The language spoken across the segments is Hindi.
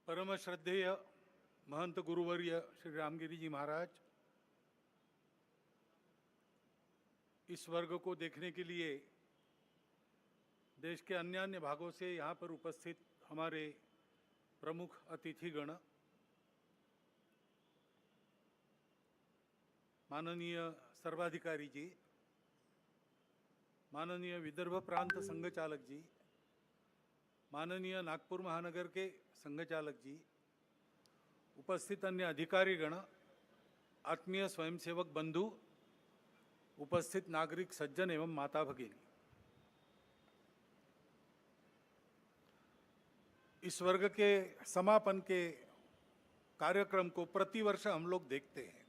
परम श्रद्धेय महंत गुरुवर्य श्री रामगिरी जी महाराज, इस वर्ग को देखने के लिए देश के अन्य अन्य भागों से यहाँ पर उपस्थित हमारे प्रमुख अतिथिगण, माननीय सर्वाधिकारी जी, माननीय विदर्भ प्रांत संघ चालक जी, माननीय नागपुर महानगर के संघ चालक जी, उपस्थित अन्य अधिकारीगण, आत्मीय स्वयंसेवक बंधु, उपस्थित नागरिक सज्जन एवं माता भगिनी, इस वर्ग के समापन के कार्यक्रम को प्रतिवर्ष हम लोग देखते हैं।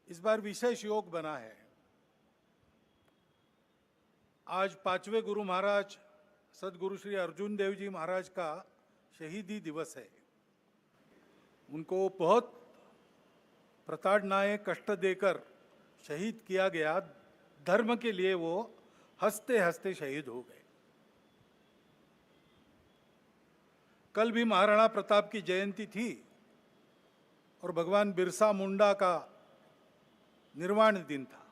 इस बार विशेष योग बना है। आज 5वें गुरु महाराज सदगुरु श्री अर्जुन देव जी महाराज का शहीदी दिवस है। उनको बहुत प्रताड़नाएं कष्ट देकर शहीद किया गया। धर्म के लिए वो हंसते हंसते शहीद हो गए। कल भी महाराणा प्रताप की जयंती थी और भगवान बिरसा मुंडा का निर्वाण दिन था।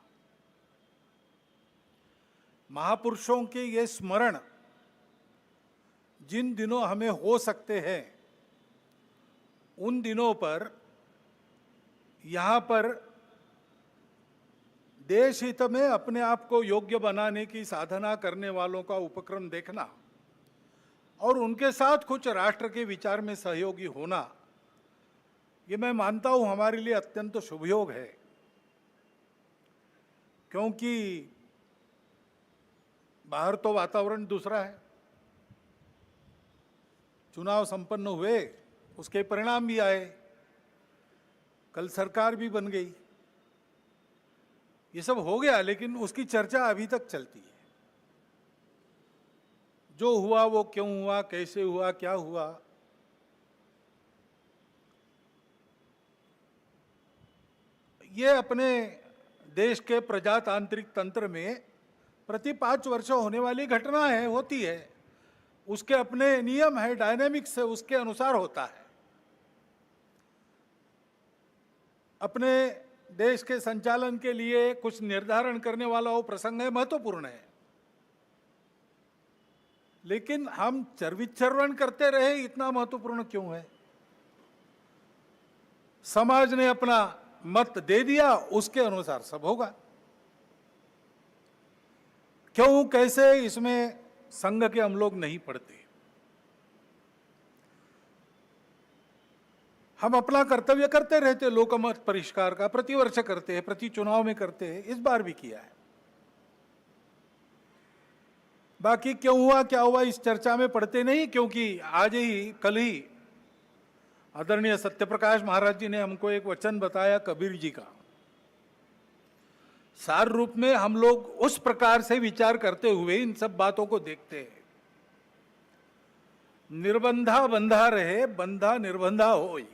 महापुरुषों के ये स्मरण जिन दिनों हमें हो सकते हैं, उन दिनों पर यहाँ पर देश हित में अपने आप को योग्य बनाने की साधना करने वालों का उपक्रम देखना और उनके साथ कुछ राष्ट्र के विचार में सहयोगी होना, ये मैं मानता हूँ हमारे लिए अत्यंत शुभयोग है। क्योंकि बाहर तो वातावरण दूसरा है। चुनाव संपन्न हुए, उसके परिणाम भी आए, कल सरकार भी बन गई, ये सब हो गया, लेकिन उसकी चर्चा अभी तक चलती है। जो हुआ वो क्यों हुआ, कैसे हुआ, क्या हुआ, ये अपने देश के प्रजातांत्रिक तंत्र में प्रति 5 वर्ष होने वाली घटना है, होती है। उसके अपने नियम है, डायनेमिक्स है, उसके अनुसार होता है। अपने देश के संचालन के लिए कुछ निर्धारण करने वाला वो प्रसंग है, महत्वपूर्ण है। लेकिन हम चरविचरवन करते रहे, इतना महत्वपूर्ण क्यों है? समाज ने अपना मत दे दिया, उसके अनुसार सब होगा। क्यों, कैसे, इसमें संघ के हम लोग नहीं पढ़ते। हम अपना कर्तव्य करते रहते, लोकमत परिष्कार का प्रतिवर्ष करते हैं, प्रति चुनाव में करते हैं, इस बार भी किया है। बाकी क्यों हुआ क्या हुआ इस चर्चा में पढ़ते नहीं, क्योंकि आज ही कल ही आदरणीय सत्यप्रकाश महाराज जी ने हमको एक वचन बताया कबीर जी का। सार रूप में हम लोग उस प्रकार से विचार करते हुए इन सब बातों को देखते हैं। निर्बंधा बंधा रहे, बंधा निर्बंधा होई,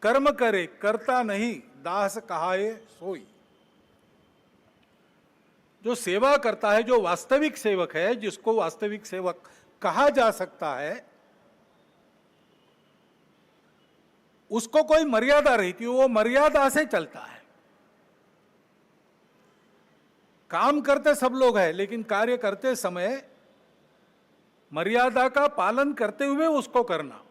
कर्म करे करता नहीं, दास कहाए सोई। जो सेवा करता है, जो वास्तविक सेवक है, जिसको वास्तविक सेवक कहा जा सकता है, उसको कोई मर्यादा रहती है, वो मर्यादा से चलता है। काम करते सब लोग हैं, लेकिन कार्य करते समय मर्यादा का पालन करते हुए उसको करना।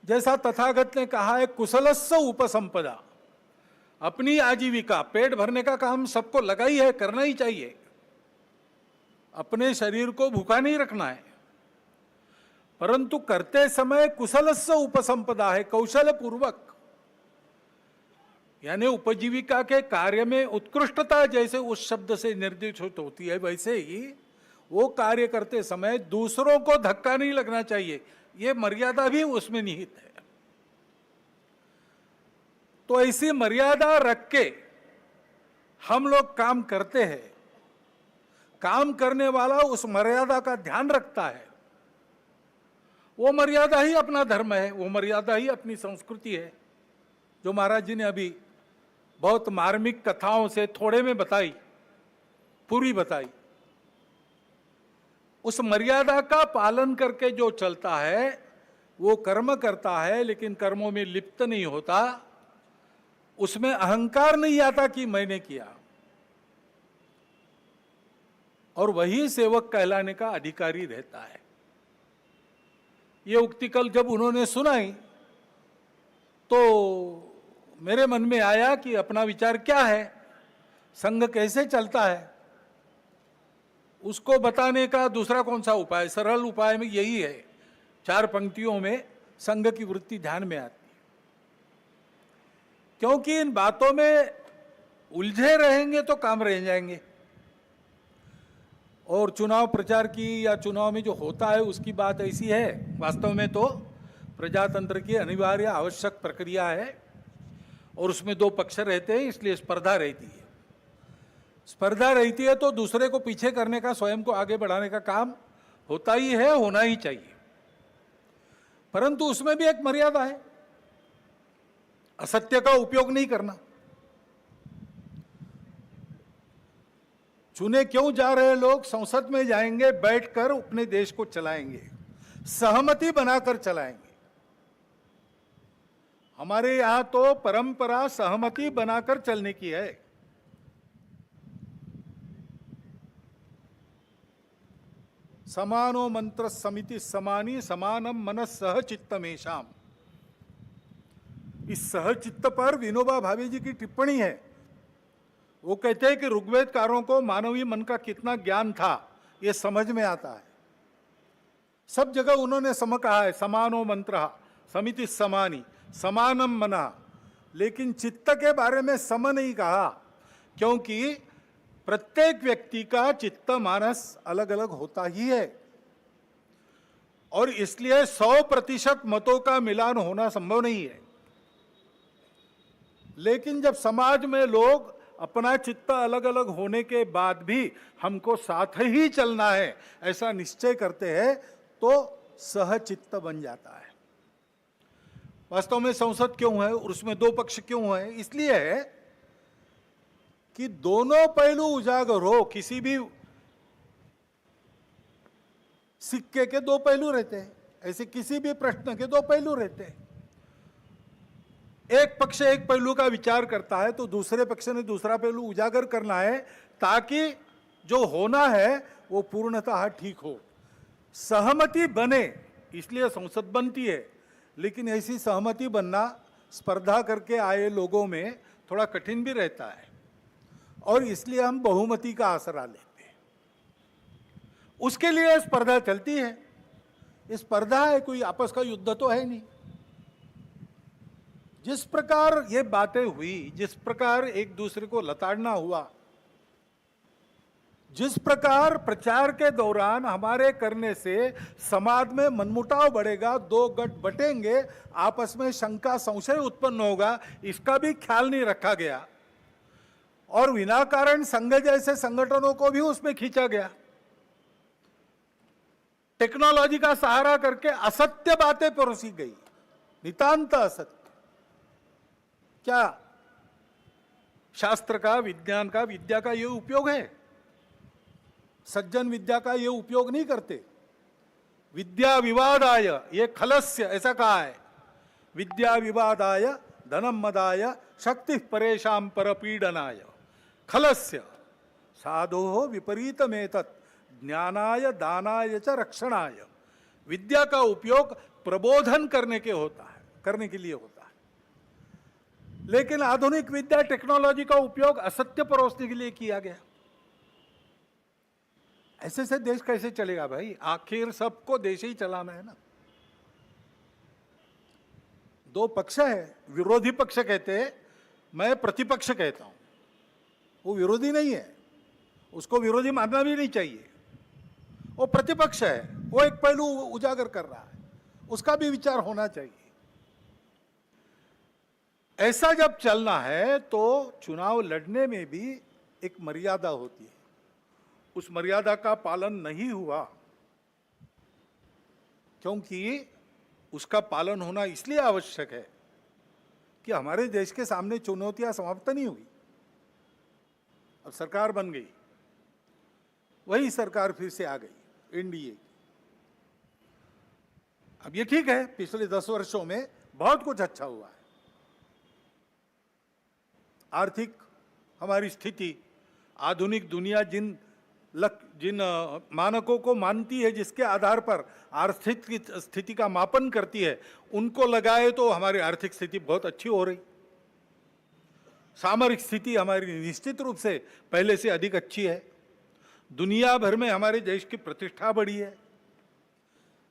जैसा तथागत ने कहा है, कुशलस्य उपसंपदा। अपनी आजीविका, पेट भरने का काम सबको लगा ही है, करना ही चाहिए। अपने शरीर को भूखा नहीं रखना है, परंतु करते समय कुशलस्य उपसंपदा है, कौशल पूर्वक। यानी उपजीविका के कार्य में उत्कृष्टता जैसे उस शब्द से निर्देशित होती है, वैसे ही वो कार्य करते समय दूसरों को धक्का नहीं लगना चाहिए, ये मर्यादा भी उसमें निहित है। तो ऐसी मर्यादा रख के हम लोग काम करते हैं। काम करने वाला उस मर्यादा का ध्यान रखता है। वो मर्यादा ही अपना धर्म है, वो मर्यादा ही अपनी संस्कृति है, जो महाराज जी ने अभी बहुत मार्मिक कथाओं से थोड़े में बताई, पूरी बताई। उस मर्यादा का पालन करके जो चलता है वो कर्म करता है, लेकिन कर्मों में लिप्त नहीं होता, उसमें अहंकार नहीं आता कि मैंने किया, और वही सेवक कहलाने का अधिकारी रहता है। ये उक्ति कल जब उन्होंने सुनाई तो मेरे मन में आया कि अपना विचार क्या है, संघ कैसे चलता है, उसको बताने का दूसरा कौन सा उपाय। सरल उपाय में यही है, 4 पंक्तियों में संघ की वृत्ति ध्यान में आती है। क्योंकि इन बातों में उलझे रहेंगे तो काम रह जाएंगे, और चुनाव प्रचार की या चुनाव में जो होता है उसकी बात ऐसी है, वास्तव में तो प्रजातंत्र की अनिवार्य आवश्यक प्रक्रिया है, और उसमें 2 पक्ष रहते हैं, इसलिए स्पर्धा रहती है। स्पर्धा रहती है तो दूसरे को पीछे करने का, स्वयं को आगे बढ़ाने का काम होता ही है, होना ही चाहिए, परंतु उसमें भी एक मर्यादा है, असत्य का उपयोग नहीं करना। चुने क्यों जा रहे लोग संसद में जाएंगे, बैठकर अपने देश को चलाएंगे, सहमति बनाकर चलाएंगे। हमारे यहां तो परंपरा सहमति बनाकर चलने की है। समानो मंत्र समिति समानी समानम मनस सह चित्तमेशाम। इस सहचित्त पर विनोबा भावे जी की टिप्पणी है। वो कहते हैं कि ऋग्वेदकारों को मानवीय मन का कितना ज्ञान था ये समझ में आता है। सब जगह उन्होंने सम कहा है, समानो मंत्र समिति समानी समानम मना, लेकिन चित्त के बारे में सम नहीं कहा, क्योंकि प्रत्येक व्यक्ति का चित्त मानस अलग अलग होता ही है, और इसलिए 100% मतों का मिलान होना संभव नहीं है। लेकिन जब समाज में लोग अपना चित्त अलग अलग होने के बाद भी हमको साथ ही चलना है ऐसा निश्चय करते हैं तो सहचित्त बन जाता है। वास्तव में संसद क्यों है और उसमें 2 पक्ष क्यों है? इसलिए है कि दोनों पहलू उजागर हो। किसी भी सिक्के के 2 पहलू रहते हैं, ऐसे किसी भी प्रश्न के 2 पहलू रहते हैं। एक पक्ष एक पहलू का विचार करता है तो दूसरे पक्ष ने दूसरा पहलू उजागर करना है, ताकि जो होना है वो पूर्णतः ठीक हो, सहमति बने। इसलिए संसद बनती है, लेकिन ऐसी सहमति बनना स्पर्धा करके आए लोगों में थोड़ा कठिन भी रहता है, और इसलिए हम बहुमति का आसरा लेते हैं। उसके लिए स्पर्धा चलती है। ये स्पर्धा है, कोई आपस का युद्ध तो है नहीं। जिस प्रकार ये बातें हुई, जिस प्रकार एक दूसरे को लताड़ना हुआ, जिस प्रकार प्रचार के दौरान हमारे करने से समाज में मनमुटाव बढ़ेगा, 2 गठ बटेंगे, आपस में शंका संशय उत्पन्न होगा, इसका भी ख्याल नहीं रखा गया, और विनाकारण संघ जैसे संगठनों को भी उसमें खींचा गया। टेक्नोलॉजी का सहारा करके असत्य बातें परोसी गई, नितांत असत्य। क्या शास्त्र का, विज्ञान का, विद्या का ये उपयोग है? सज्जन विद्या का ये उपयोग नहीं करते। विद्या विवादाय ये खलस्य, ऐसा कहा है, विद्या विवादाय धनम मदाय शक्ति परेशान परपीडनाय खलस्य साधो विपरीतमेतत् ज्ञानाय दानाय च रक्षणाय। विद्या का उपयोग प्रबोधन करने के लिए होता है, लेकिन आधुनिक विद्या टेक्नोलॉजी का उपयोग असत्य परोसने के लिए किया गया। ऐसे से देश कैसे चलेगा भाई? आखिर सबको देश ही चलाना है ना। 2 पक्ष है, विरोधी पक्ष कहते हैं, मैं प्रतिपक्ष कहता हूं। वो विरोधी नहीं है, उसको विरोधी मानना भी नहीं चाहिए। वो प्रतिपक्ष है, वो एक पहलू उजागर कर रहा है, उसका भी विचार होना चाहिए। ऐसा जब चलना है तो चुनाव लड़ने में भी एक मर्यादा होती है। उस मर्यादा का पालन नहीं हुआ, क्योंकि उसका पालन होना इसलिए आवश्यक है कि हमारे देश के सामने चुनौतियां समाप्त नहीं हुई। अब सरकार बन गई, वही सरकार फिर से आ गई, एनडीए। अब ये ठीक है, पिछले 10 वर्षों में बहुत कुछ अच्छा हुआ है। आर्थिक हमारी स्थिति, आधुनिक दुनिया जिन मानकों को मानती है, जिसके आधार पर आर्थिक स्थिति का मापन करती है, उनको लगाए तो हमारी आर्थिक स्थिति बहुत अच्छी हो रही। सामरिक स्थिति हमारी निश्चित रूप से पहले से अधिक अच्छी है। दुनिया भर में हमारे देश की प्रतिष्ठा बढ़ी है।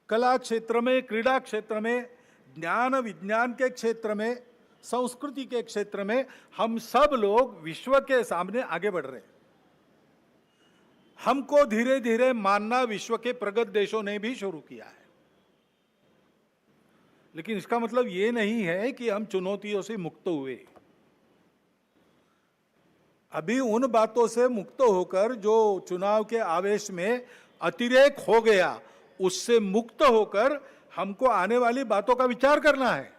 कला क्षेत्र में, क्रीड़ा क्षेत्र में, ज्ञान विज्ञान के क्षेत्र में, संस्कृति के क्षेत्र में हम सब लोग विश्व के सामने आगे बढ़ रहे हैं। हमको धीरे धीरे मानना विश्व के प्रगत देशों ने भी शुरू किया है। लेकिन इसका मतलब ये नहीं है कि हम चुनौतियों से मुक्त हुए। अभी उन बातों से मुक्त होकर जो चुनाव के आवेश में अतिरेक हो गया, उससे मुक्त होकर हमको आने वाली बातों का विचार करना है,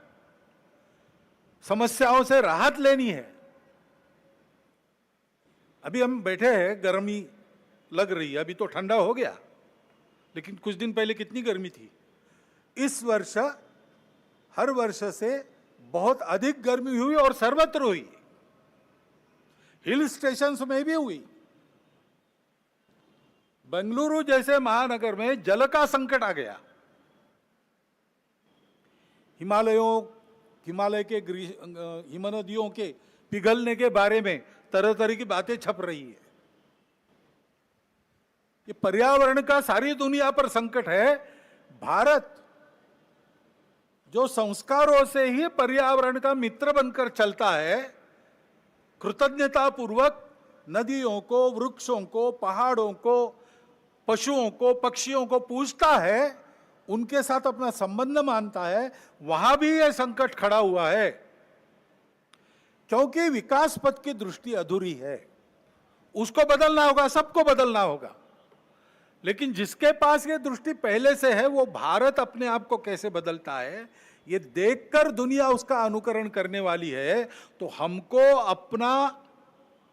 समस्याओं से राहत लेनी है। अभी हम बैठे हैं, गर्मी लग रही है, अभी तो ठंडा हो गया, लेकिन कुछ दिन पहले कितनी गर्मी थी। इस वर्ष हर वर्ष से बहुत अधिक गर्मी हुई और सर्वत्र हुई, हिल स्टेशंस में भी हुई। बेंगलुरु जैसे महानगर में जल का संकट आ गया। हिमालय के हिमनदियों के पिघलने के बारे में तरह तरह की बातें छप रही है। ये पर्यावरण का सारी दुनिया पर संकट है। भारत जो संस्कारों से ही पर्यावरण का मित्र बनकर चलता है, कृतज्ञता पूर्वक नदियों को, वृक्षों को, पहाड़ों को, पशुओं को, पक्षियों को पूजता है, उनके साथ अपना संबंध मानता है, वहां भी यह संकट खड़ा हुआ है। क्योंकि विकास पथ की दृष्टि अधूरी है। उसको बदलना होगा, सबको बदलना होगा। लेकिन जिसके पास ये दृष्टि पहले से है, वो भारत अपने आप को कैसे बदलता है ये देखकर दुनिया उसका अनुकरण करने वाली है। तो हमको अपना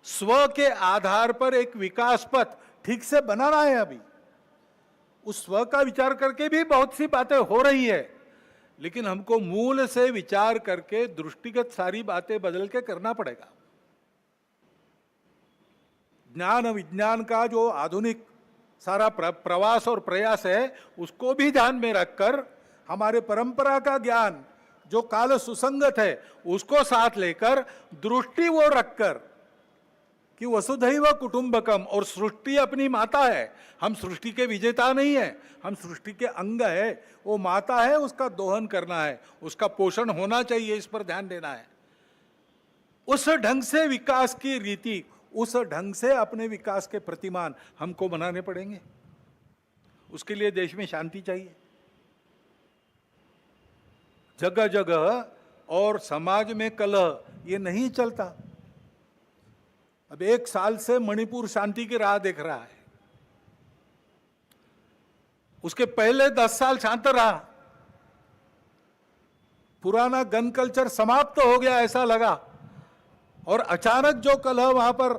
स्व के आधार पर एक विकास पथ ठीक से बनाना है। अभी उस स्व का विचार करके भी बहुत सी बातें हो रही है, लेकिन हमको मूल से विचार करके दृष्टिगत सारी बातें बदल के करना पड़ेगा। ज्ञान विज्ञान का जो आधुनिक सारा प्रवास और प्रयास है, उसको भी ध्यान में रखकर हमारे परंपरा का ज्ञान जो काल सुसंगत है, उसको साथ लेकर दृष्टि वो रखकर कि वसुधैव कुटुंबकम, और सृष्टि अपनी माता है। हम सृष्टि के विजेता नहीं है, हम सृष्टि के अंग है। वो माता है, उसका दोहन करना है, उसका पोषण होना चाहिए, इस पर ध्यान देना है। उस ढंग से विकास की रीति, उस ढंग से अपने विकास के प्रतिमान हमको बनाने पड़ेंगे। उसके लिए देश में शांति चाहिए जगह जगह, और समाज में कलह ये नहीं चलता। अब 1 साल से मणिपुर शांति की राह देख रहा है, उसके पहले 10 साल शांत रहा। पुराना गन कल्चर समाप्त हो गया ऐसा लगा, और अचानक जो कलह वहां पर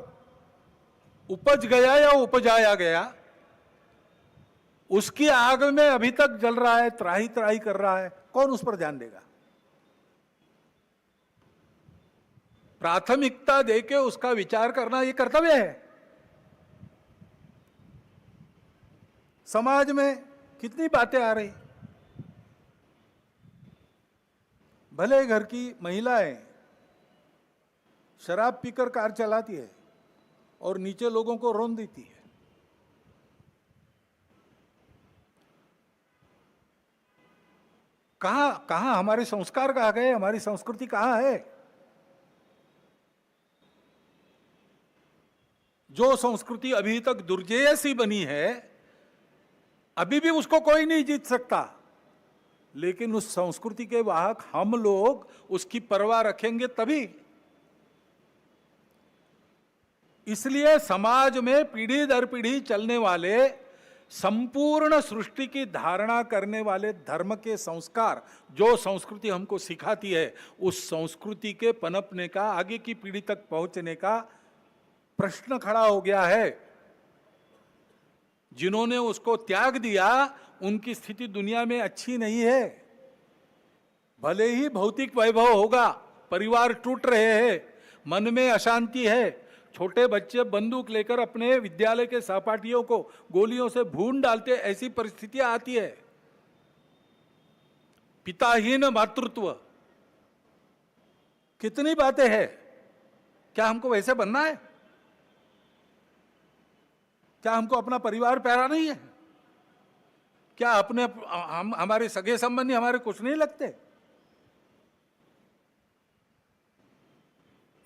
उपज गया या उपजाया गया, उसकी आग में अभी तक जल रहा है, त्राही त्राही कर रहा है। कौन उस पर ध्यान देगा? प्राथमिकता देके उसका विचार करना ये कर्तव्य है। समाज में कितनी बातें आ रही, भले घर की महिलाएं शराब पीकर कार चलाती है और नीचे लोगों को रौंद देती है। कहां हमारे संस्कार कहां गए? हमारी संस्कृति कहां है? जो संस्कृति अभी तक दुर्जेय सी बनी है, अभी भी उसको कोई नहीं जीत सकता। लेकिन उस संस्कृति के वाहक हम लोग उसकी परवाह रखेंगे तभी। इसलिए समाज में पीढ़ी दर पीढ़ी चलने वाले, संपूर्ण सृष्टि की धारणा करने वाले धर्म के संस्कार, जो संस्कृति हमको सिखाती है, उस संस्कृति के पनपने का, आगे की पीढ़ी तक पहुंचने का प्रश्न खड़ा हो गया है। जिन्होंने उसको त्याग दिया उनकी स्थिति दुनिया में अच्छी नहीं है। भले ही भौतिक वैभव होगा, परिवार टूट रहे हैं, मन में अशांति है, छोटे बच्चे बंदूक लेकर अपने विद्यालय के सहपाठियों को गोलियों से भून डालते, ऐसी परिस्थितियां आती है। पिताहीन मातृत्व, कितनी बातें हैं। क्या हमको वैसे बनना है? क्या हमको अपना परिवार प्यारा नहीं है? क्या अपने हमारे सगे संबंधी हमारे कुछ नहीं लगते?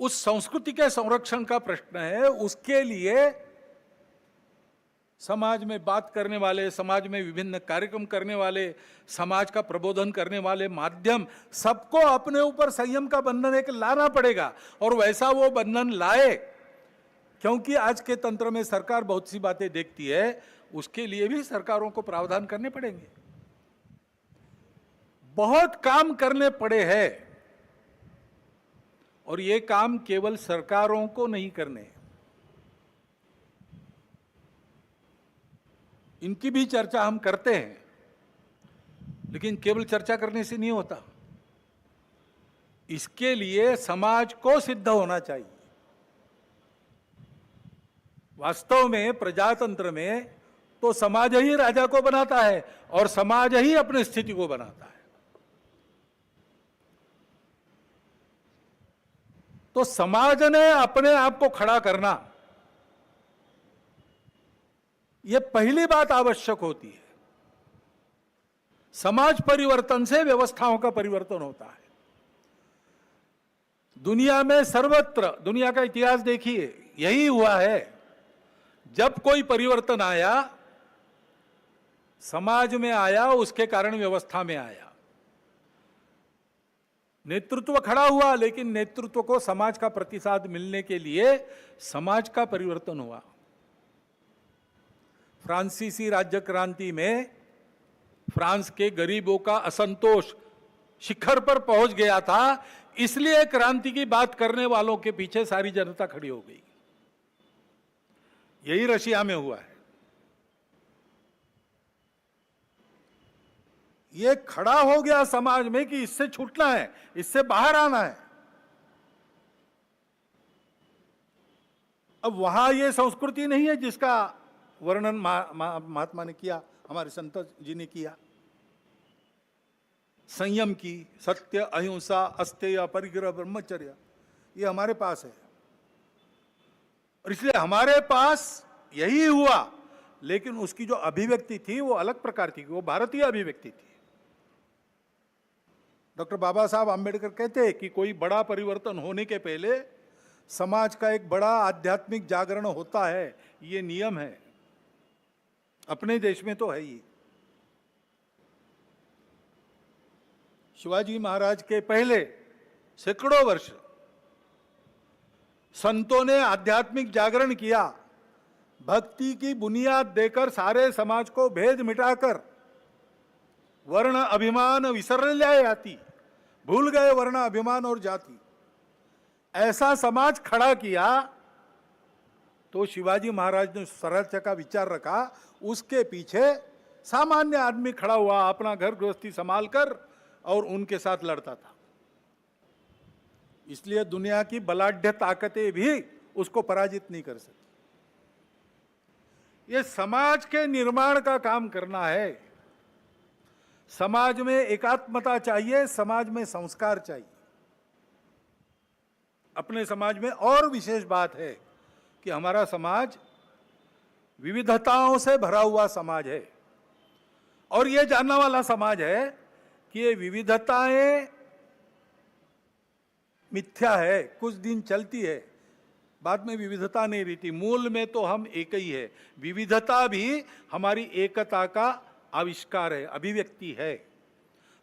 उस संस्कृति के संरक्षण का प्रश्न है। उसके लिए समाज में बात करने वाले, समाज में विभिन्न कार्यक्रम करने वाले, समाज का प्रबोधन करने वाले माध्यम, सबको अपने ऊपर संयम का बंधन एक लाना पड़ेगा। और वैसा वो बंधन लाए, क्योंकि आज के तंत्र में सरकार बहुत सी बातें देखती है, उसके लिए भी सरकारों को प्रावधान करने पड़ेंगे। बहुत काम करने पड़े हैं, और ये काम केवल सरकारों को नहीं करने, इनकी भी चर्चा हम करते हैं, लेकिन केवल चर्चा करने से नहीं होता। इसके लिए समाज को सिद्ध होना चाहिए। वास्तव में प्रजातंत्र में तो समाज ही राजा को बनाता है और समाज ही अपनी स्थिति को बनाता है। तो समाज ने अपने आप को खड़ा करना, यह पहली बात आवश्यक होती है। समाज परिवर्तन से व्यवस्थाओं का परिवर्तन होता है। दुनिया में सर्वत्र, दुनिया का इतिहास देखिए, यही हुआ है। जब कोई परिवर्तन आया, समाज में आया, उसके कारण व्यवस्था में आया। नेतृत्व खड़ा हुआ, लेकिन नेतृत्व को समाज का प्रतिसाद मिलने के लिए समाज का परिवर्तन हुआ। फ्रांसीसी राज्य क्रांति में फ्रांस के गरीबों का असंतोष शिखर पर पहुंच गया था, इसलिए क्रांति की बात करने वालों के पीछे सारी जनता खड़ी हो गई। यही रशिया में हुआ है। ये खड़ा हो गया समाज में कि इससे छूटना है, इससे बाहर आना है। अब वहां ये संस्कृति नहीं है जिसका वर्णन महात्मा ने किया, हमारे संत जी ने किया। संयम की, सत्य, अहिंसा, अस्तेय, परिग्रह, ब्रह्मचर्य, ये हमारे पास है। और इसलिए हमारे पास यही हुआ, लेकिन उसकी जो अभिव्यक्ति थी वो अलग प्रकार थी, वो भारतीय अभिव्यक्ति थी। डॉक्टर बाबा साहब आम्बेडकर कहते हैं कि कोई बड़ा परिवर्तन होने के पहले समाज का एक बड़ा आध्यात्मिक जागरण होता है, ये नियम है। अपने देश में तो है ही। शिवाजी महाराज के पहले सैकड़ों वर्ष संतों ने आध्यात्मिक जागरण किया, भक्ति की बुनियाद देकर सारे समाज को भेद मिटाकर वर्ण अभिमान विसर जाती, भूल गए वर्ण अभिमान और जाति। ऐसा समाज खड़ा किया तो शिवाजी महाराज ने स्वराज्य का विचार रखा। उसके पीछे सामान्य आदमी खड़ा हुआ, अपना घर गृहस्थी संभाल कर, और उनके साथ लड़ता था। इसलिए दुनिया की बलाढ्य ताकतें भी उसको पराजित नहीं कर सकती। ये समाज के निर्माण का काम करना है। समाज में एकात्मता चाहिए, समाज में संस्कार चाहिए। अपने समाज में और विशेष बात है कि हमारा समाज विविधताओं से भरा हुआ समाज है, और यह जानने वाला समाज है कि ये विविधताएं मिथ्या है, कुछ दिन चलती है, बाद में विविधता नहीं रहती। मूल में तो हम एक ही है। विविधता भी हमारी एकता का आविष्कार है, अभिव्यक्ति है,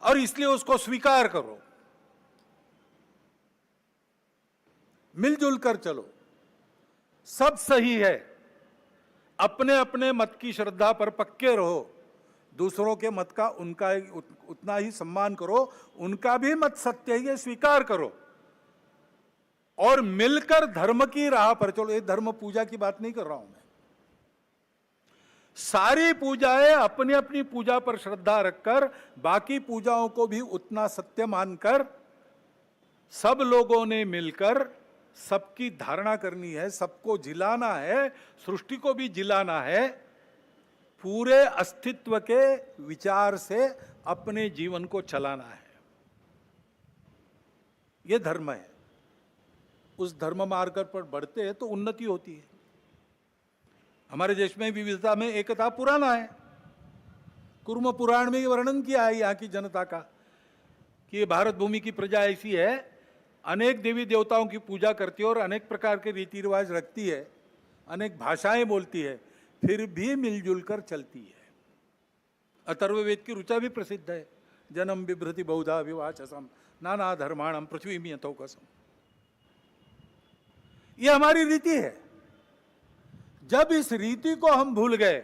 और इसलिए उसको स्वीकार करो, मिलजुल कर चलो, सब सही है। अपने अपने मत की श्रद्धा पर पक्के रहो, दूसरों के मत का उनका उतना ही सम्मान करो, उनका भी मत सत्य है, स्वीकार करो, और मिलकर धर्म की राह पर चलो। ये धर्म पूजा की बात नहीं कर रहा हूं मैं। सारी पूजाएं अपनी अपनी पूजा पर श्रद्धा रखकर, बाकी पूजाओं को भी उतना सत्य मानकर, सब लोगों ने मिलकर सबकी धारणा करनी है, सबको जिलाना है, सृष्टि को भी जिलाना है, पूरे अस्तित्व के विचार से अपने जीवन को चलाना है। यह धर्म है। उस धर्म मार्ग पर बढ़ते हैं तो उन्नति होती है। हमारे देश में विविधता में एकता पुराना है। कुर्म पुराण में वर्णन किया है यहाँ की जनता का कि ये भारत भूमि की प्रजा ऐसी है, अनेक देवी देवताओं की पूजा करती है और अनेक प्रकार के रीति रिवाज रखती है, अनेक भाषाएं बोलती है, फिर भी मिलजुल कर चलती है। अथर्ववेद की ऋचा भी प्रसिद्ध है, जन्म बिभ्रति बहुधा विवाचसम नाना धर्माणम पृथ्वी में यथोकसम। ये हमारी रीति है। जब इस रीति को हम भूल गए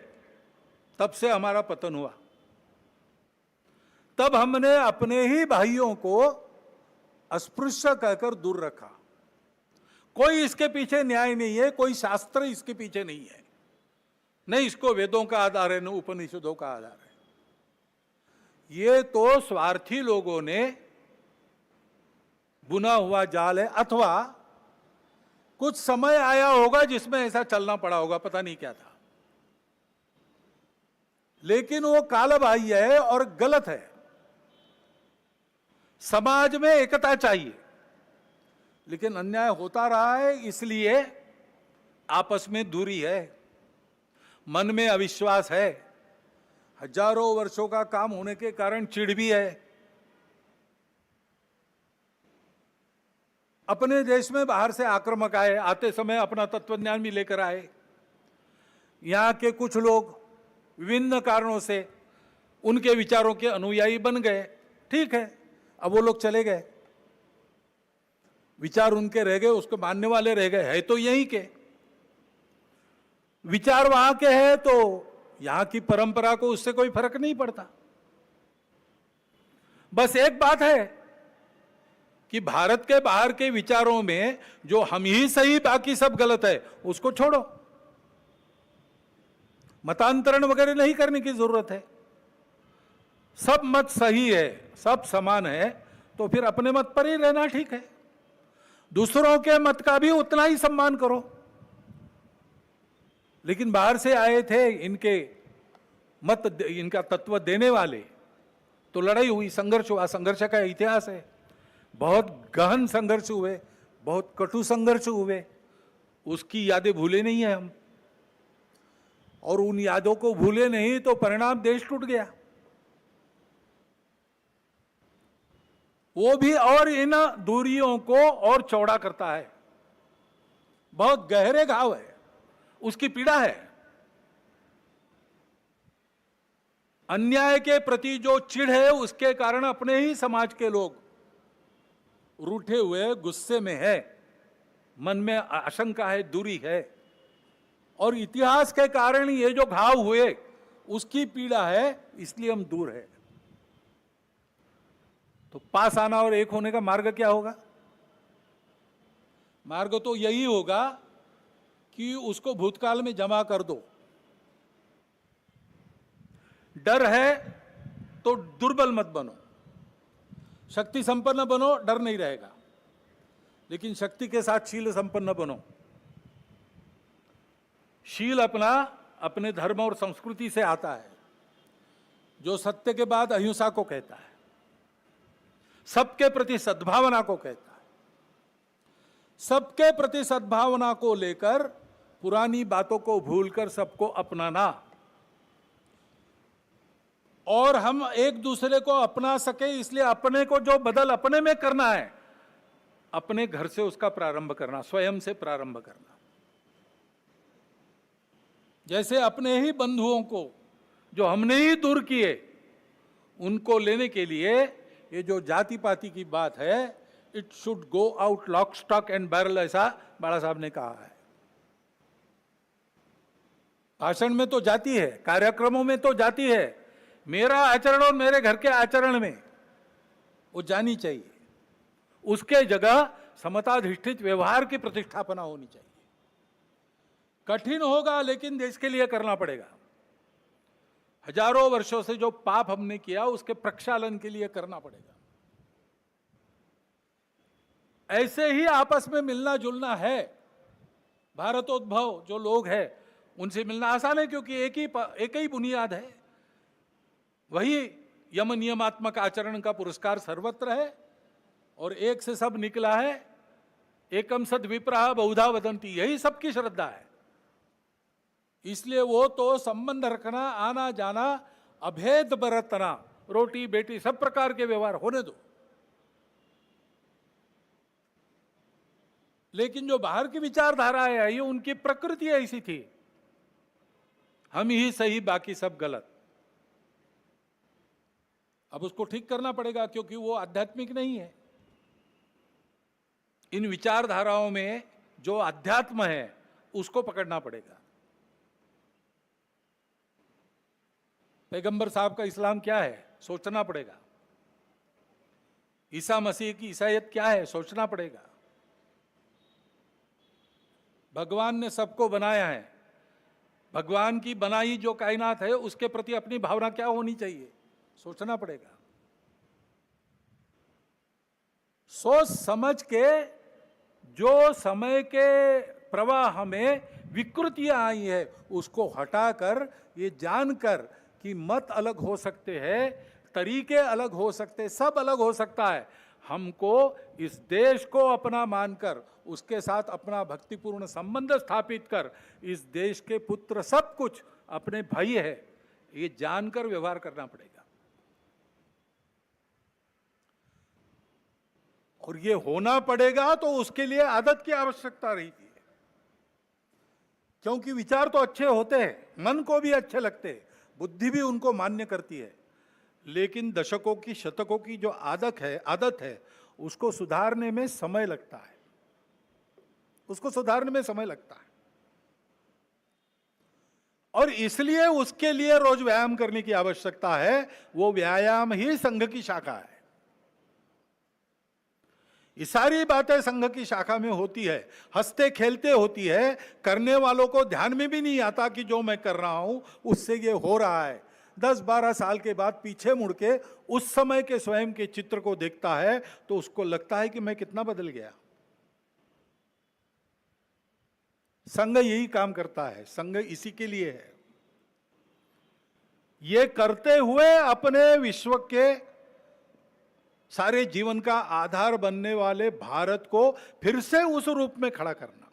तब से हमारा पतन हुआ। तब हमने अपने ही भाइयों को अस्पृश्य कहकर दूर रखा। कोई इसके पीछे न्याय नहीं है, कोई शास्त्र इसके पीछे नहीं है, नहीं इसको वेदों का आधार है, न उपनिषदों का आधार है। ये तो स्वार्थी लोगों ने बुना हुआ जाल है, अथवा कुछ समय आया होगा जिसमें ऐसा चलना पड़ा होगा, पता नहीं क्या था, लेकिन वो कालबाह्य है और गलत है। समाज में एकता चाहिए, लेकिन अन्याय होता रहा है, इसलिए आपस में दूरी है, मन में अविश्वास है, हजारों वर्षों का काम होने के कारण चिढ़ भी है। अपने देश में बाहर से आक्रामक आए, आते समय अपना तत्वज्ञान भी लेकर आए। यहाँ के कुछ लोग विभिन्न कारणों से उनके विचारों के अनुयायी बन गए, ठीक है, अब वो लोग चले गए, विचार उनके रह गए, उसको मानने वाले रह गए, है तो यहीं के विचार, वहां के हैं, तो यहां की परंपरा को उससे कोई फर्क नहीं पड़ता। बस एक बात है कि भारत के बाहर के विचारों में जो हम ही सही बाकी सब गलत है, उसको छोड़ो। मतांतरण वगैरह नहीं करने की जरूरत है। सब मत सही है, सब समान है, तो फिर अपने मत पर ही रहना ठीक है। दूसरों के मत का भी उतना ही सम्मान करो। लेकिन बाहर से आए थे इनके मत, इनका तत्व देने वाले, तो लड़ाई हुई, संघर्ष हुआ, संघर्ष का इतिहास है। बहुत गहन संघर्ष हुए, बहुत कटु संघर्ष हुए, उसकी यादें भूले नहीं है हम, और उन यादों को भूले नहीं तो परिणाम देश टूट गया। वो भी और इन दूरियों को और चौड़ा करता है। बहुत गहरे घाव है, उसकी पीड़ा है। अन्याय के प्रति जो चिढ़ है, उसके कारण अपने ही समाज के लोग रूठे हुए, गुस्से में है, मन में आशंका है, दूरी है, और इतिहास के कारण ये जो घाव हुए उसकी पीड़ा है, इसलिए हम दूर है। तो पास आना और एक होने का मार्ग क्या होगा? मार्ग तो यही होगा कि उसको भूतकाल में जमा कर दो। डर है तो दुर्बल मत बनो, शक्ति संपन्न बनो, डर नहीं रहेगा, लेकिन शक्ति के साथ शील संपन्न बनो। शील अपना अपने धर्म और संस्कृति से आता है, जो सत्य के बाद अहिंसा को कहता है, सबके प्रति सद्भावना को कहता है। सबके प्रति सद्भावना को लेकर पुरानी बातों को भूलकर सबको अपनाना, और हम एक दूसरे को अपना सके इसलिए अपने को जो बदल अपने में करना है, अपने घर से उसका प्रारंभ करना, स्वयं से प्रारंभ करना। जैसे अपने ही बंधुओं को जो हमने ही दूर किए, उनको लेने के लिए ये जो जाति पाति की बात है, it should go out lock stock and barrel, ऐसा बाला साहब ने कहा है। भाषण में तो जाती है, कार्यक्रमों में तो जाती है, मेरा आचरण और मेरे घर के आचरण में वो जानी चाहिए। उसके जगह समताधिष्ठित व्यवहार की प्रतिष्ठापना होनी चाहिए। कठिन होगा, लेकिन देश के लिए करना पड़ेगा। हजारों वर्षों से जो पाप हमने किया उसके प्रक्षालन के लिए करना पड़ेगा। ऐसे ही आपस में मिलना जुलना है। भारतोद्भव जो लोग हैं उनसे मिलना आसान है, क्योंकि एक ही बुनियाद है। वही यम नियमात्मक आचरण का पुरस्कार सर्वत्र है और एक से सब निकला है। एकम सद विप्रहा बहुधा वदंती, यही सबकी श्रद्धा है। इसलिए वो तो संबंध रखना, आना जाना, अभेद बरतना, रोटी बेटी सब प्रकार के व्यवहार होने दो। लेकिन जो बाहर की विचारधाराएं आई, उनकी प्रकृति ऐसी थी, हम ही सही बाकी सब गलत। अब उसको ठीक करना पड़ेगा, क्योंकि वो आध्यात्मिक नहीं है। इन विचारधाराओं में जो अध्यात्म है उसको पकड़ना पड़ेगा। पैगंबर साहब का इस्लाम क्या है, सोचना पड़ेगा। ईसा मसीह की ईसाईयत क्या है, सोचना पड़ेगा। भगवान ने सबको बनाया है, भगवान की बनाई जो कायनात है उसके प्रति अपनी भावना क्या होनी चाहिए, सोचना पड़ेगा। सोच समझ के जो समय के प्रवाह में विकृतियां आई है उसको हटाकर, ये जानकर कि मत अलग हो सकते हैं, तरीके अलग हो सकते, सब अलग हो सकता है, हमको इस देश को अपना मानकर उसके साथ अपना भक्तिपूर्ण संबंध स्थापित कर, इस देश के पुत्र सब कुछ अपने भाई है, ये जानकर व्यवहार करना पड़ेगा। और ये होना पड़ेगा तो उसके लिए आदत की आवश्यकता रहती है, क्योंकि विचार तो अच्छे होते हैं, मन को भी अच्छे लगते हैं, बुद्धि भी उनको मान्य करती है, लेकिन दशकों की शतकों की जो आदत है उसको सुधारने में समय लगता है, उसको सुधारने में समय लगता है। और इसलिए उसके लिए रोज व्यायाम करने की आवश्यकता है। वो व्यायाम ही संघ की शाखा है। ये सारी बातें संघ की शाखा में होती है, हंसते खेलते होती है, करने वालों को ध्यान में भी नहीं आता कि जो मैं कर रहा हूं उससे ये हो रहा है। 10-12 साल के बाद पीछे मुड़ के उस समय के स्वयं के चित्र को देखता है तो उसको लगता है कि मैं कितना बदल गया। संघ यही काम करता है, संघ इसी के लिए है। ये करते हुए अपने विश्व के सारे जीवन का आधार बनने वाले भारत को फिर से उस रूप में खड़ा करना,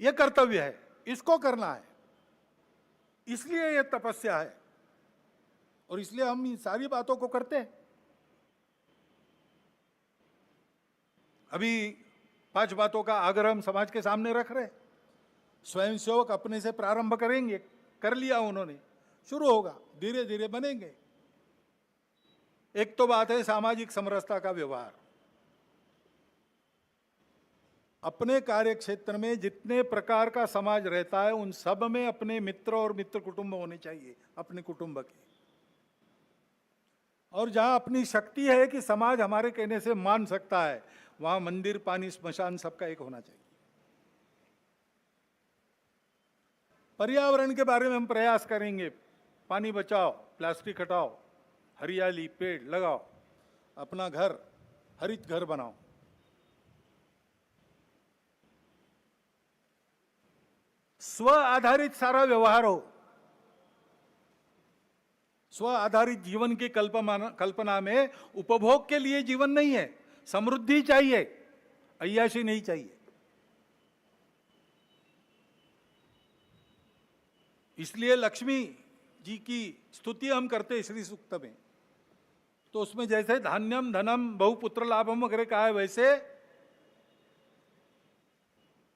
यह कर्तव्य है, इसको करना है। इसलिए यह तपस्या है और इसलिए हम इन सारी बातों को करते हैं। अभी 5 बातों का आग्रह हम समाज के सामने रख रहे हैं। स्वयंसेवक अपने से प्रारंभ करेंगे, कर लिया उन्होंने, शुरू होगा, धीरे धीरे बनेंगे। एक तो बात है सामाजिक समरसता का व्यवहार। अपने कार्य क्षेत्र में जितने प्रकार का समाज रहता है उन सब में अपने मित्र और मित्र कुटुंब होने चाहिए, अपने कुटुंब के। और जहां अपनी शक्ति है कि समाज हमारे कहने से मान सकता है, वहां मंदिर, पानी, स्मशान सबका एक होना चाहिए। पर्यावरण के बारे में हम प्रयास करेंगे, पानी बचाओ, प्लास्टिक हटाओ, हरियाली, पेड़ लगाओ, अपना घर हरित घर बनाओ। स्व आधारित सारा व्यवहार हो। स्व आधारित जीवन की कल्पना में उपभोग के लिए जीवन नहीं है, समृद्धि चाहिए, अय्याशी नहीं चाहिए। इसलिए लक्ष्मी जी की स्तुति हम करते हैं श्री सूक्त में, तो उसमें जैसे धान्यम धनम बहुपुत्र लाभम वगैरह कहा है, वैसे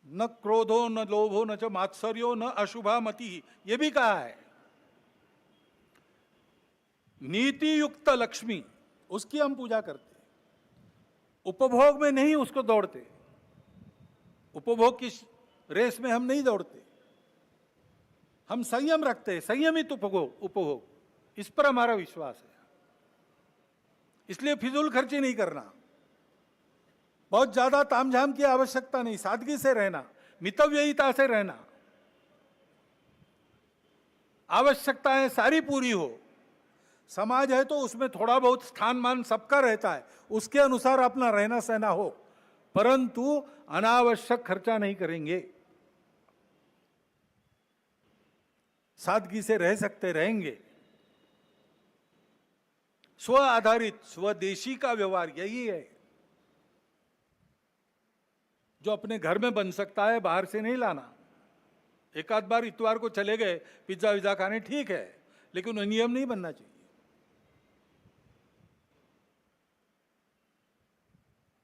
न क्रोधो न लोभो न च मात्सर्यो न अशुभा मति, ये भी कहा है। नीति युक्त लक्ष्मी, उसकी हम पूजा करते हैं। उपभोग में नहीं उसको दौड़ते, उपभोग की रेस में हम नहीं दौड़ते, हम संयम रखते हैं, संयमित उपभोग, इस पर हमारा विश्वास है। इसलिए फिजूल खर्ची नहीं करना, बहुत ज्यादा तामझाम की आवश्यकता नहीं, सादगी से रहना, मितव्ययिता से रहना। आवश्यकताएं सारी पूरी हो, समाज है तो उसमें थोड़ा बहुत स्थान मान सबका रहता है, उसके अनुसार अपना रहना सहना हो, परंतु अनावश्यक खर्चा नहीं करेंगे, सादगी से रह सकते रहेंगे। स्व आधारित स्वदेशी का व्यवहार यही है जो अपने घर में बन सकता है, बाहर से नहीं लाना। एक आध बार इतवार को चले गए पिज्जा विज्जा खाने, ठीक है, लेकिन नियम नहीं बनना चाहिए।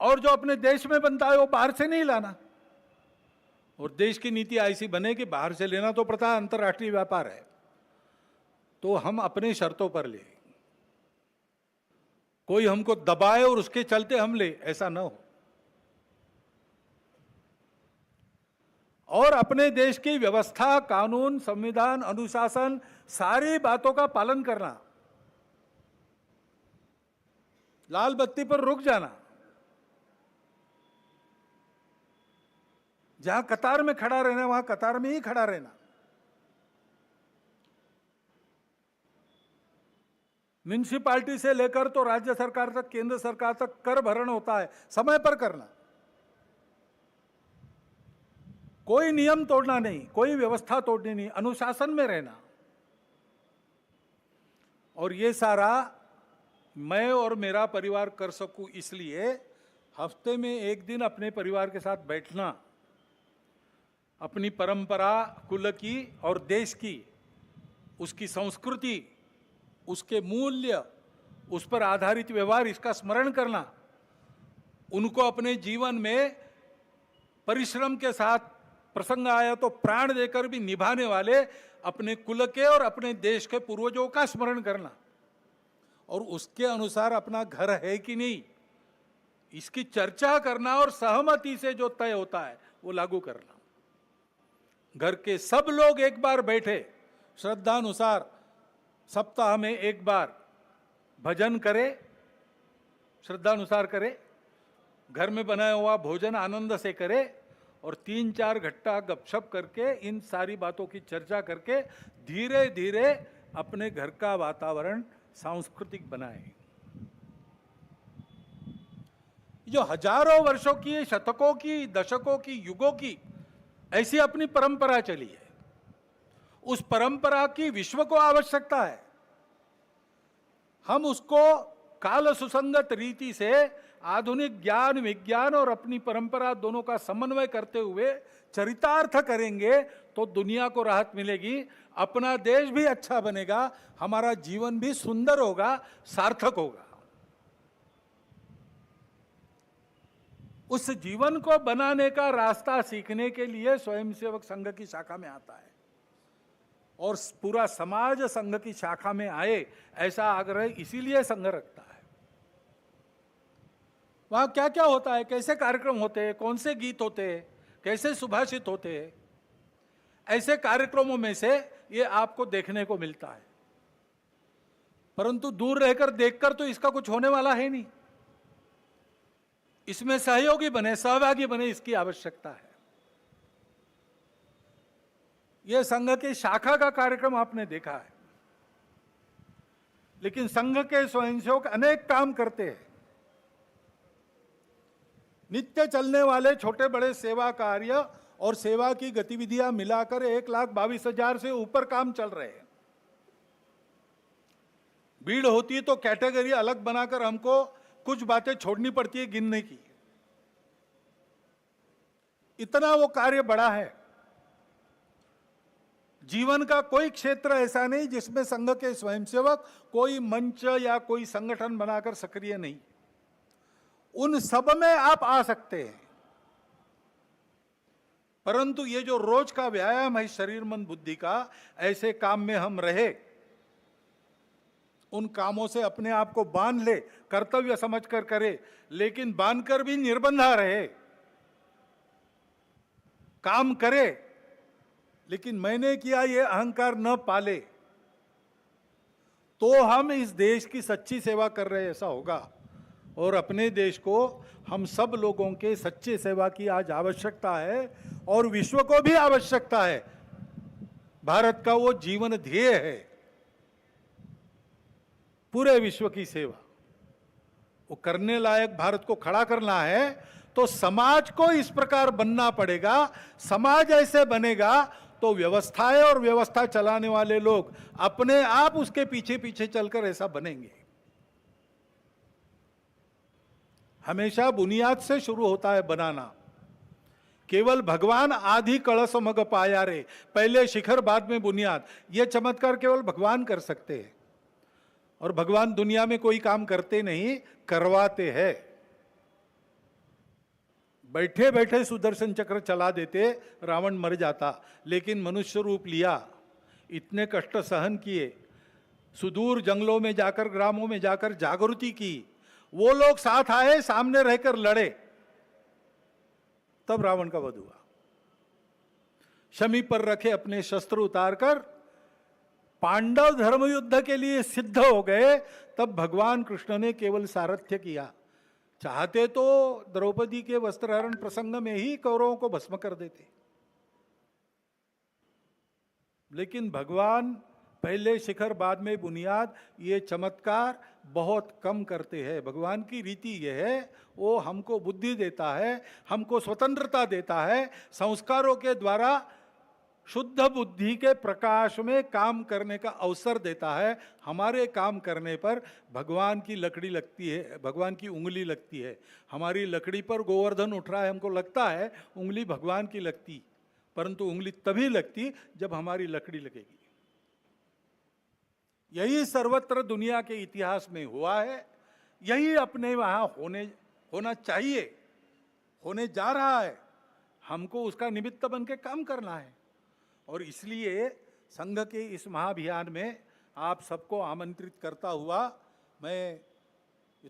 और जो अपने देश में बनता है वो बाहर से नहीं लाना। और देश की नीति ऐसी बने कि बाहर से लेना तो पड़ता है, अंतर्राष्ट्रीय व्यापार है, तो हम अपने शर्तों पर ले, कोई हमको दबाए और उसके चलते हम ले, ऐसा ना हो। और अपने देश की व्यवस्था, कानून, संविधान, अनुशासन, सारी बातों का पालन करना। लाल बत्ती पर रुक जाना, जहां कतार में खड़ा रहना वहां कतार में ही खड़ा रहना। म्युनिसिपालिटी से लेकर तो राज्य सरकार तक, केंद्र सरकार तक कर भरण होता है, समय पर करना, कोई नियम तोड़ना नहीं, कोई व्यवस्था तोड़नी नहीं, अनुशासन में रहना। और ये सारा मैं और मेरा परिवार कर सकूं, इसलिए हफ्ते में एक दिन अपने परिवार के साथ बैठना, अपनी परंपरा, कुल की और देश की, उसकी संस्कृति, उसके मूल्य, उस पर आधारित व्यवहार, इसका स्मरण करना, उनको अपने जीवन में परिश्रम के साथ प्रसंग आया तो प्राण देकर भी निभाने वाले अपने कुल के और अपने देश के पूर्वजों का स्मरण करना, और उसके अनुसार अपना घर है कि नहीं इसकी चर्चा करना, और सहमति से जो तय होता है वो लागू करना। घर के सब लोग एक बार बैठे, श्रद्धानुसार सप्ताह में एक बार भजन करे, श्रद्धानुसार करे, घर में बनाया हुआ भोजन आनंद से करे, और 3-4 घट्टा गपशप करके इन सारी बातों की चर्चा करके धीरे धीरे अपने घर का वातावरण सांस्कृतिक बनाए। जो हजारों वर्षों की, शतकों की, दशकों की, युगों की ऐसी अपनी परंपरा चली है, उस परंपरा की विश्व को आवश्यकता है। हम उसको काल सुसंगत रीति से आधुनिक ज्ञान, विज्ञान और अपनी परंपरा दोनों का समन्वय करते हुए चरितार्थ करेंगे तो दुनिया को राहत मिलेगी, अपना देश भी अच्छा बनेगा, हमारा जीवन भी सुंदर होगा, सार्थक होगा। उस जीवन को बनाने का रास्ता सीखने के लिए स्वयंसेवक संघ की शाखा में आता है, और पूरा समाज संघ की शाखा में आए, ऐसा आग्रह इसीलिए संघ रखता है। वहां क्या क्या होता है, कैसे कार्यक्रम होते हैं, कौन से गीत होते हैं, कैसे सुभाषित होते हैं, ऐसे कार्यक्रमों में से ये आपको देखने को मिलता है। परंतु दूर रहकर देखकर तो इसका कुछ होने वाला है नहीं, इसमें सहयोगी बने, सहभागी बने, इसकी आवश्यकता है। यह संघ की शाखा का कार्यक्रम आपने देखा है, लेकिन संघ के स्वयंसेवक अनेक काम करते हैं। नित्य चलने वाले छोटे बड़े सेवा कार्य और सेवा की गतिविधियां मिलाकर 1,22,000 से ऊपर काम चल रहे हैं। भीड़ होती है तो कैटेगरी अलग बनाकर हमको कुछ बातें छोड़नी पड़ती है गिनने की, इतना वो कार्य बड़ा है। जीवन का कोई क्षेत्र ऐसा नहीं जिसमें संघ के स्वयंसेवक कोई मंच या कोई संगठन बनाकर सक्रिय नहीं, उन सब में आप आ सकते हैं। परंतु ये जो रोज का व्यायाम है शरीर मन बुद्धि का, ऐसे काम में हम रहे, उन कामों से अपने आप को बांध ले, कर्तव्य समझकर करे, लेकिन बांधकर भी निर्बंधा रहे, काम करे लेकिन मैंने किया ये अहंकार न पाले, तो हम इस देश की सच्ची सेवा कर रहे ऐसा होगा। और अपने देश को हम सब लोगों के सच्चे सेवा की आज आवश्यकता है, और विश्व को भी आवश्यकता है। भारत का वो जीवन ध्येय है, पूरे विश्व की सेवा। वो करने लायक भारत को खड़ा करना है तो समाज को इस प्रकार बनना पड़ेगा। समाज ऐसे बनेगा तो व्यवस्थाएं और व्यवस्था चलाने वाले लोग अपने आप उसके पीछे पीछे चलकर ऐसा बनेंगे। हमेशा बुनियाद से शुरू होता है बनाना। केवल भगवान आदि कलश मग पाया रे, पहले शिखर बाद में बुनियाद, ये चमत्कार केवल भगवान कर सकते हैं। और भगवान दुनिया में कोई काम करते नहीं, करवाते हैं। बैठे बैठे सुदर्शन चक्र चला देते, रावण मर जाता, लेकिन मनुष्य रूप लिया, इतने कष्ट सहन किए, सुदूर जंगलों में जाकर, ग्रामों में जाकर जागृति की, वो लोग साथ आए, सामने रहकर लड़े, तब रावण का वध हुआ। शमी पर रखे अपने शस्त्र उतारकर पांडव धर्म युद्ध के लिए सिद्ध हो गए, तब भगवान कृष्ण ने केवल सारथ्य किया। चाहते तो द्रौपदी के वस्त्रहरण प्रसंग में ही कौरवों को भस्म कर देते, लेकिन भगवान पहले शिखर बाद में बुनियाद, ये चमत्कार बहुत कम करते हैं। भगवान की रीति ये है, वो हमको बुद्धि देता है, हमको स्वतंत्रता देता है, संस्कारों के द्वारा शुद्ध बुद्धि के प्रकाश में काम करने का अवसर देता है। हमारे काम करने पर भगवान की लकड़ी लगती है, भगवान की उंगली लगती है। हमारी लकड़ी पर गोवर्धन उठ रहा है, हमको लगता है उंगली भगवान की लगती, परंतु उंगली तभी लगती जब हमारी लकड़ी लगेगी। यही सर्वत्र दुनिया के इतिहास में हुआ है, यही अपने वहां होना चाहिए, होने जा रहा है। हमको उसका निमित्त बन के काम करना है। और इसलिए संघ के इस महाअभियान में आप सबको आमंत्रित करता हुआ, मैं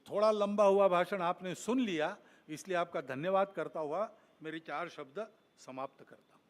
थोड़ा लंबा हुआ भाषण आपने सुन लिया, इसलिए आपका धन्यवाद करता हुआ मेरी 4 शब्द समाप्त करता हूं।